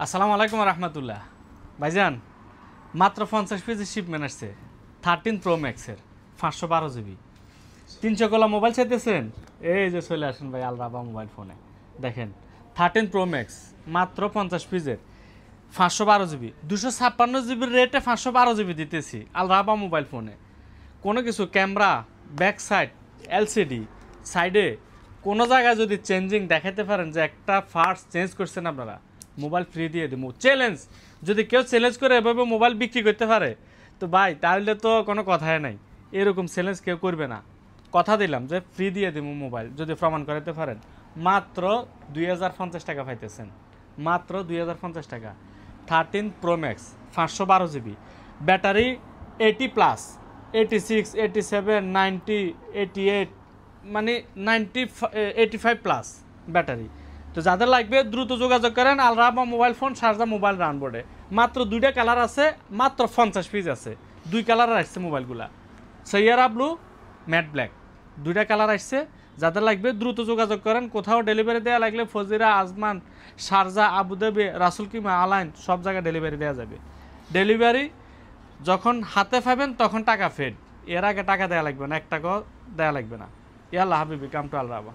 আসসালামু আলাইকুম রহমতুল্লাহ ভাইজান, মাত্র 50 পিসের শিপমেন্ট আসছে 13 প্রো ম্যাক্সের 512 জিবি 300 কোলা মোবাইল চাইতেছেন, এই যে চলে আসেন ভাই আলরাবা মোবাইল ফোনে। দেখেন 13 প্রো ম্যাক্স মাত্র 50 পিসের 512 জিবি, 256 জিবির রেটে 512 জিবি দিতেছি আলরাবা মোবাইল ফোনে। কোনো কিছু ক্যামেরা, ব্যাক সাইড, এলসিডি, সাইডে কোনো জায়গায় যদি চেঞ্জিং দেখাতে পারেন যে একটা ফার্স্ট চেঞ্জ করছেন আপনারা, মোবাইল ফ্রি দিয়ে দেবো। চ্যালেঞ্জ, যদি কেউ চ্যালেঞ্জ করে এভাবে মোবাইল বিক্রি করতে পারে তো ভাই তাহলে তো কোনো কথাই নাই। এরকম চ্যালেঞ্জ কেউ করবে না। কথা দিলাম যে ফ্রি দিয়ে দেবো মোবাইল যদি প্রমাণ করাতে পারেন। মাত্র 2050 টাকা পাইতেছেন, মাত্র 2050 টাকা। 13 প্রো ম্যাক্স 512 জিবি, ব্যাটারি 80+, 86, 87, 90, 88, মানে 85+ ব্যাটারি। তো যাদের লাগবে দ্রুত যোগাযোগ করেন আলরাবা মোবাইল ফোন, শারজা মোবাইল রানবোর্ডে। মাত্র 2টা কালার আছে, মাত্র 50 পিস আছে। 2 কালার আসছে মোবাইলগুলা, সৈয়ারা ব্লু, ম্যাট ব্ল্যাক, 2টা কালার আসছে। যাদের লাগবে দ্রুত যোগাযোগ করেন। কোথাও ডেলিভারি দেওয়া লাগলে ফজিরা, আজমান, শারজা, আবুধাবি, রাসুল কিমা, আলাইন সব জায়গায় ডেলিভারি দেওয়া যাবে। ডেলিভারি যখন হাতে পাবেন তখন টাকা ফেড, এর আগে টাকা দেওয়া লাগবে না, 1 টাকাও দেওয়া লাগবে না। ইয়াল্লাহ হাবিবি, কাম টু আলরাবা।